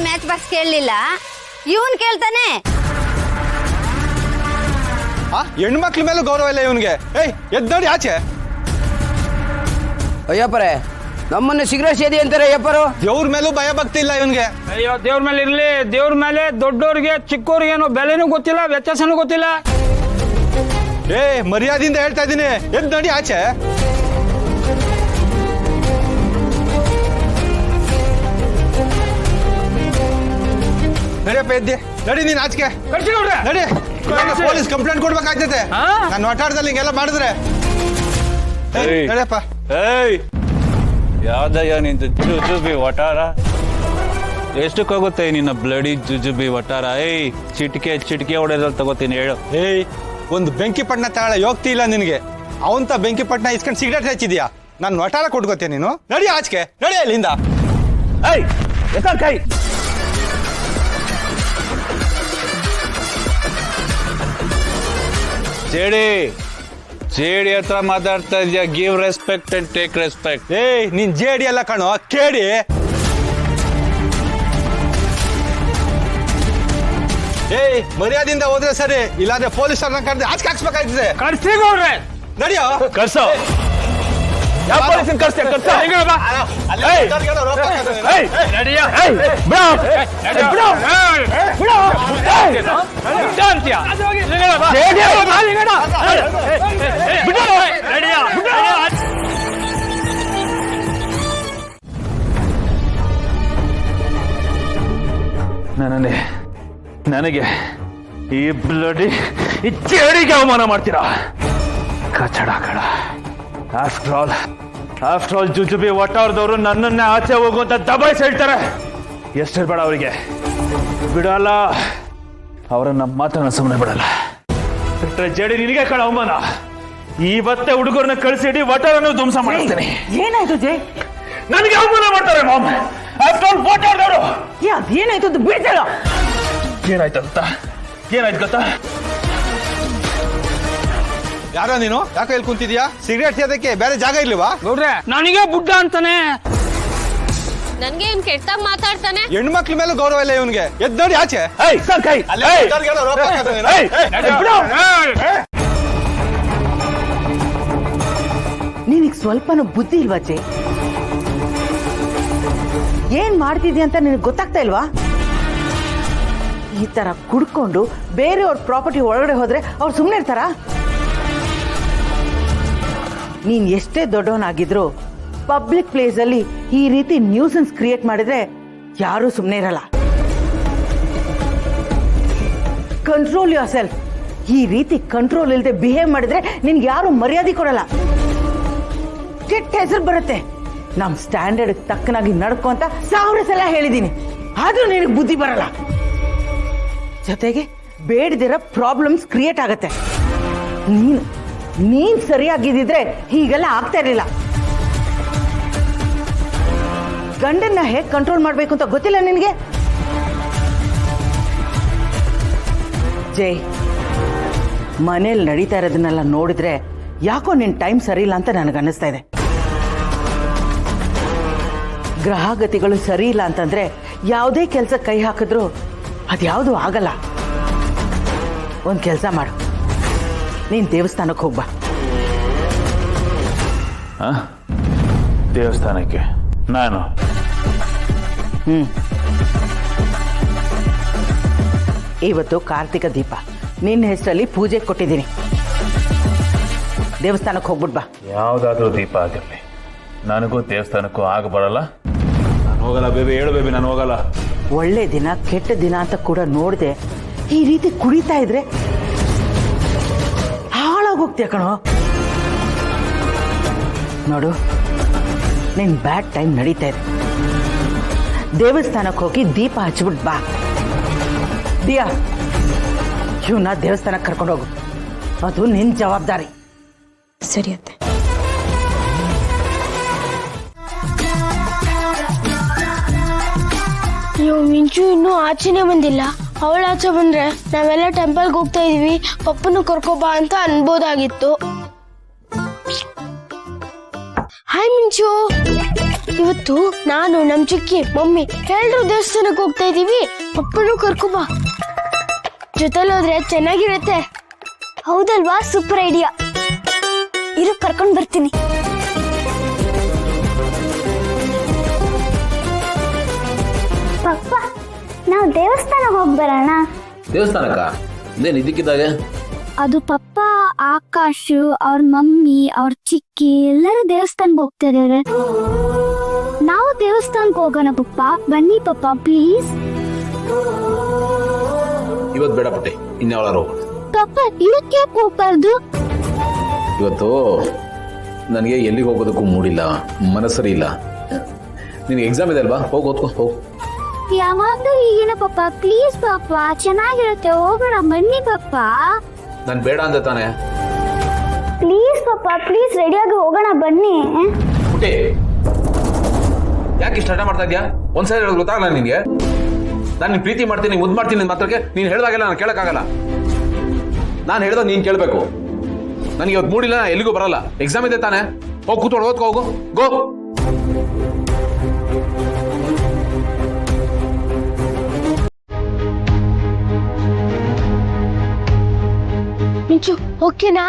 Match box ಕೇಳಲಿಲ್ಲ, ಇವನ್ ಕೇಳ್ತಾನೆ. ಹೆಣ್ಮಕ್ಳ ಮೇಲೂ ಗೌರವ ಇಲ್ಲ ಇವನ್ಗೆ. ಏಯ್ ಎದ್ ನೋಡಿ ಆಚೆ. ಅಯ್ಯಪ್ಪರೇ, ನಮ್ಮನ್ನ ಸಿಗರೇಟ್ ಸೇದಿ ಅಂತಾರೆ ಅಯ್ಯಪ್ಪರು. ದೇವ್ರ ಮೇಲೂ ಭಯ ಭಕ್ತಿ ಇಲ್ಲ ಇವನ್ಗೆ. ಅಯ್ಯೋ, ದೇವ್ರ ಮೇಲೆ ಇರ್ಲಿ. ದೇವ್ರ ಮೇಲೆ ದೊಡ್ಡೋರ್ಗೆ ಚಿಕ್ಕವ್ರಿಗೇನು ಬೆಲೆನೂ ಗೊತ್ತಿಲ್ಲ, ವ್ಯತ್ಯಾಸನೂ ಗೊತ್ತಿಲ್ಲ. ಏ ಮರ್ಯಾದಿಂದ ಹೇಳ್ತಾ ಇದ್ದೀನಿ, ಎದ್ ನೋಡಿ ಆಚೆ. ನಡಿಯಪ್ಪ ಎದ್ದೆ, ನಡಿ ನೀನ್ ಆಚೆಗೆ ನಡಿ. ಪೊಲೀಸ್ ಕಂಪ್ಲೇಂಟ್ ಕೊಡ್ಬೇಕಾಗ್ತೈತೆ ನಾನು ಒಟ್ಟಾರದಲ್ಲಿ ಹಿಂಗೆಲ್ಲ ಮಾಡಿದ್ರೆ. ನಡಿಯಪ್ಪ. ಏಯ್, ಯಾವ್ದಯ್ಯ ನಿಂದು ಜುಜುಬಿ ವಟಾರ? ಎಷ್ಟಕ್ಕೋಗುತ್ತೆ ನಿನ್ನ ಬ್ಲಡಿ ಜುಜುಬಿ ವಟಾರ? ಏಯ್, ಚಿಟಿಕೆ ಹೊಡೆದ್ರಲ್ಲಿ ತಗೋತೀನಿ, ಹೇಳು. ಏಯ್, ಒಂದು ಬೆಂಕಿ ಪಟ್ನ ತಗೊಳ್ಳ ಯೋಗ್ತಿ ಇಲ್ಲ ನಿನ್ಗೆ. ಅವಂತ ಬೆಂಕಿ ಪಟ್ನ ಇಸ್ಕೊಂಡು ಸಿಗರೇಟ್ ಹಚ್ಚಿದ್ಯಾ? ನಾನು ಒಟ್ಟಾರ ಕೊಟ್ಕೋತೀನಿ ನೀನು. ನಡಿ ಆಚೆಗೆ, ನಡಿ ಅಲ್ಲಿಂದ. ಏಯ್, ಕೈ ಜೇಡಿ ಹತ್ರ ಮಾತಾಡ್ತಾ ಇದೆಯಾ? Give respect and take respect. ಏಯ್, ನೀನ್ ಜೇಡಿ ಎಲ್ಲ ಕಣೋ, ಕೇಳಿ. ಏಯ್, ಮರ್ಯಾದಿಂದ ಹೋದ್ರೆ ಸರಿ, ಇಲ್ಲಾಂದ್ರೆ ಪೊಲೀಸರನ್ನ ಕರೆದು ಆಚೆ ಹಾಕ್ಸ್ಬೇಕಾಗ್ತದೆ. ಕರ್ಸಿ ಗೌಡ್ರೆ. ನಡಿಯೋ. ಕರ್ಸೋ. ಯಾವ ಪೊಲೀಸನ್ ಕರ್ಸ್ತೀಯ? ಕರ್ಸೋ. ನನಗೆ ಈ ಬ್ಲಡಿ ಈ ಜೇಡಿಗೆ ಅವಮಾನ ಮಾಡ್ತೀರಾ? ಕಚಡ ಕಡ. ಆಫ್ಟರ್ ಆಲ್ ಜುಜುಬಿ ಒಟ್ಟಾರ್ದವರು ನನ್ನನ್ನೇ ಆಚೆ ಹೋಗುವಂತ ದಬಾಯಿಸಿ ಹೇಳ್ತಾರೆ. ಎಷ್ಟು ಹೇಳ್ಬೇಡ ಅವರಿಗೆ, ಬಿಡಲ್ಲ ಅವರನ್ನ ಮಾತನ್ನ ಸುಮ್ಮನೆ ಬಿಡಲ್ಲ. ಜೇಡಿ ನಿನಗೆ ಕಣ ಅವಮಾನ. ಇವತ್ತೇ ಹುಡುಗರನ್ನ ಕಳಿಸಿಡಿ ಒಟ್ಟಾರನ್ನು ಧ್ವಂಸ ಮಾಡಿಸ್ತೇನೆ. ಏನಾಯ್ತು ಜೈ? ನನಗೆ ಅವಮಾನ ಮಾಡ್ತಾರೆ ಮಾಮ್. After all ಒಟ್ಟಾರ್ದವರು. ಅದೇನಾಯ್ತು ಅಂತ ಬಿಡ್ತಾರ. ಏನಾಯ್ತು ಗೊತ್ತಾ? ಯಾರೋ ನೀನು? ಯಾಕೆ ಇಲ್ಲಿ ಕುಂತಿದ್ಯಾ? ಸಿಗರೇಟ್ ಸೇದಕ್ಕೆ ಬೇರೆ ಜಾಗ ಇರ್ಲಿವಾ? ಗೌಡ್ರೆ, ನನಗೆ ಬುಡ್ಡ ಅಂತಾನೆ. ನನ್ಗೆ ಇವ್ನ್ ಕೆಟ್ಟಾಗ ಮಾತಾಡ್ತಾನೆ. ಹೆಣ್ಮಕ್ಳ ಮೇಲೂ ಗೌರವ ಇಲ್ಲ ಇವನ್ಗೆ. ಎದ್ ನೋಡಿ ಆಚೆ. ನಿನಗ್ ಸ್ವಲ್ಪನೂ ಬುದ್ಧಿ ಇಲ್ವಾ ಜೈ? ಏನ್ ಮಾಡ್ತಿದ್ಯಾ ಅಂತ ನಿನಗೆ ಗೊತ್ತಾಗ್ತಾ ಇಲ್ವಾ? ಈ ತರ ಕುಡ್ಕೊಂಡು ಬೇರೆಯವ್ರ ಪ್ರಾಪರ್ಟಿ ಒಳಗಡೆ ಹೋದ್ರೆ ಅವ್ರು ಸುಮ್ಮನೆ ಇರ್ತಾರ? ನೀನ್ ಎಷ್ಟೇ ದೊಡ್ಡವನಾಗಿದ್ರು ಪಬ್ಲಿಕ್ ಪ್ಲೇಸ್ ಅಲ್ಲಿ ಈ ರೀತಿ ನ್ಯೂಸನ್ಸ್ ಕ್ರಿಯೇಟ್ ಮಾಡಿದ್ರೆ ಯಾರು ಸುಮ್ಮನೆ ಇರಲ್ಲ. Control your self. ಈ ರೀತಿ ಕಂಟ್ರೋಲ್ ಇಲ್ಲದೆ ಬಿಹೇವ್ ಮಾಡಿದ್ರೆ ನಿನ್ಗೆ ಯಾರು ಮರ್ಯಾದೆ ಕೊಡಲ್ಲ, ಕೆಟ್ಟ ಹೆಸರು ಬರುತ್ತೆ. ನಮ್ ಸ್ಟ್ಯಾಂಡರ್ಡ್ ತಕ್ಕನಾಗಿ ನಡ್ಕೊ ಅಂತ 1000 ಸಲ ಹೇಳಿದೀನಿ, ಆದ್ರೂ ನಿನಗೆ ಬುದ್ಧಿ ಬರಲ್ಲ. ಜೊತೆಗೆ ಬೇಡದಿರೋ ಪ್ರಾಬ್ಲಮ್ಸ್ ಕ್ರಿಯೇಟ್ ಆಗತ್ತೆ. ನೀನ್ ಸರಿಯಾಗಿದ್ದಿದ್ರೆ ಹೀಗೆಲ್ಲ ಆಗ್ತಾ ಇರಲಿಲ್ಲ. ಗಂಡನ್ನ ಹೇಗೆ ಕಂಟ್ರೋಲ್ ಮಾಡ್ಬೇಕು ಅಂತ ಗೊತ್ತಿಲ್ಲ ನಿನಗೆ? ಜೈ, ಮನೇಲಿ ನಡೀತಾ ಇರೋದನ್ನೆಲ್ಲ ನೋಡಿದ್ರೆ ಯಾಕೋ ನಿನ್ ಟೈಮ್ ಸರಿ ಇಲ್ಲ ಅಂತ ನನಗೆ ಅನ್ನಿಸ್ತಾ ಇದೆ. ಗ್ರಹಗತಿಗಳು ಸರಿ ಇಲ್ಲ ಅಂತಂದ್ರೆ ಯಾವುದೇ ಕೆಲಸ ಕೈ ಹಾಕಿದ್ರು ಅದ್ಯಾವುದು ಆಗಲ್ಲ. ಒಂದ್ ಕೆಲಸ ಮಾಡು, ನೀನ್ ದೇವಸ್ಥಾನಕ್ಕೆ ಹೋಗ್ಬಾ. ದೇವಸ್ಥಾನಕ್ಕೆ ನಾನು? ಇವತ್ತು ಕಾರ್ತಿಕ ದೀಪ, ನಿನ್ನ ಹೆಸರಲ್ಲಿ ಪೂಜೆ ಕೊಟ್ಟಿದ್ದೀನಿ. ದೇವಸ್ಥಾನಕ್ಕೆ ಹೋಗ್ಬಿಟ್ ಬಾ. ಯಾವುದಾದ್ರೂ ದೀಪ ಆಗಿರಲಿ, ನನಗೂ ದೇವಸ್ಥಾನಕ್ಕೂ ಆಗ ಬರಲ್ಲ. ನಾನು ಹೋಗಲ್ಲ ಬೇಬಿ, ಹೇಳು ಬೇಬಿ, ನಾನು ಹೋಗಲ್ಲ. ಒಳ್ಳೆ ದಿನ ಕೆಟ್ಟ ದಿನ ಅಂತ ಕೂಡ ನೋಡ್ದೆ ಈ ರೀತಿ ಕುಡಿತಾ ಇದ್ರೆ ಹಾಳಾಗೋಗ್ತೀಯ ಕಣೋ. ನೋಡು, ನಿನ್ ಬ್ಯಾಡ್ ಟೈಮ್ ನಡೀತಾ ಇದೆ. ದೇವಸ್ಥಾನಕ್ಕೆ ಹೋಗಿ ದೀಪ ಹಚ್ಬಿಟ್ ಬಾ. ದಿಯಾ, ಇವನ್ನ ದೇವಸ್ಥಾನಕ್ಕೆ ಕರ್ಕೊಂಡು ಹೋಗು, ಅದು ನಿನ್ ಜವಾಬ್ದಾರಿ. ಸರಿ ಅತ್ತೆ. ಮಿಂಚು ಇನ್ನೂ ಆಚೆನೆ ಬಂದಿಲ್ಲ. ಅವಳ ಆಚೆ ಬಂದ್ರೆ ನಾವೆಲ್ಲ ಟೆಂಪಲ್ಗೆ ಹೋಗ್ತಾ ಇದೀವಿ, ಪಪ್ಪನು ಕರ್ಕೋಬಾ ಅಂತ ಅನ್ಬೋದಾಗಿತ್ತು. ಹಾಯ್ ಮಿಂಚು. ಇವತ್ತು ನಾನು ನಮ್ ಚಿಕ್ಕಿ ಮಮ್ಮಿ ಎಲ್ರು ದೇವಸ್ಥಾನಕ್ಕೆ ಹೋಗ್ತಾ ಇದೀವಿ. ಪಪ್ಪನು ಕರ್ಕೊಂಬಾ, ಜೊತೆಲಿ ಹೋದ್ರೆ ಚೆನ್ನಾಗಿರತ್ತೆ. ಹೌದಲ್ವಾ? Super idea. ಇರು, ಕರ್ಕೊಂಡ್ ಬರ್ತೀನಿ. ಪಪ್ಪ, ನಾವು ದೇವಸ್ಥಾನಕ್ಕೆ ಹೋಗಿ ಬರೋಣ. ದೇವಸ್ಥಾನಕ್ಕ ಇದೇನು ಇದಕ್ಕಿದ್ದಾಗೆ? ಅದು ಪಪ್ಪ, ಆಕಾಶ್, ಅವ್ರ ಮಮ್ಮಿ, ಅವ್ರ ಚಿಕ್ಕಿ ಎಲ್ಲರೂ ದೇವಸ್ಥಾನಕ್ಕೆ ಹೋಗ್ತಾ ಇದಾರೆ. ನಾವು ದೇವಸ್ಥಾನಕ್ಕೆ ಹೋಗೋಣ ಪಪ್ಪ. ಬನ್ನಿ ಪಪ್ಪ, ಪ್ಲೀಸ್. ಇವತ್ತು ಬೇಡ ಪುಟ್ಟಿ, ಇನ್ಯಾವಳಾರು ಹೋಗೋಣ. ಪಪ್ಪ, ಇವಕ್ಕೆ ಹೋಗ್ಬಾರ್ದು. ಇವತ್ತು ನನಗೆ ಎಲ್ಲಿಗೆ ಹೋಗೋದಕ್ಕೂ ಮೂಡಿಲ್ಲ, ಮನಸ್ಸರಿ ಇಲ್ಲ. ನಿನಗೆ ಎಕ್ಸಾಮ್ ಇದೆ ಅಲ್ವಾ? ಹೋಗಿ ಓದ್ಕೋ, ಹೋಗು. ಯಾವಾಗಲೂ ಈಗಿನ ಪಪ್ಪ, ಪ್ಲೀಸ್ ಪಪ್ಪ, ಚೆನ್ನಾಗಿರುತ್ತೆ, ಹೋಗೋಣ. ಬನ್ನಿ ಪಪ್ಪ. ನಾನು ಬೇಡ ಅಂದೆ ತಾನೆ. ಪ್ಲೀಸ್ ಪಪ್ಪ, ಪ್ಲೀಸ್, ರೆಡಿಯಾಗಿ ಹೋಗೋಣ, ಬನ್ನಿ. ಪುಟ್ಟಿ, ಯಾಕೆ ಇಷ್ಟ ಹಠ ಮಾಡ್ತಾ ಇದ್ಯಾ? ಒಂದ್ಸರಿ ಹೇಳೋದು ಗೊತ್ತಾಗಲ್ಲ ನಿನಗೆ? ನಾನು ನಿನ್ ಪ್ರೀತಿ ಮಾಡ್ತೀನಿ, ಮುದ್ದು ಮಾಡ್ತೀನಿ ಮಾತ್ರಕ್ಕೆ ನೀನು ಹೇಳ್ದಾಗೆಲ್ಲ ನಾನು ಕೇಳಕ್ಕಾಗಲ್ಲ. ನಾನು ಹೇಳ್ದ ನೀನು ಕೇಳಬೇಕು. ನನಗೆ ಇವತ್ತು ಮೂಡಿಲ್ಲ, ನಾ ಎಲ್ಲಿಗೂ ಬರಲ್ಲ. ಎಕ್ಸಾಮ್ ಇದೆ ತಾನೆ, ಹೋಗಿ ಕೂತ್ಕೊಂಡು ಓದ್ಕೋ, ಹೋಗು, ಗೋ. ಮಿಂಚು, ಓಕೆನಾ?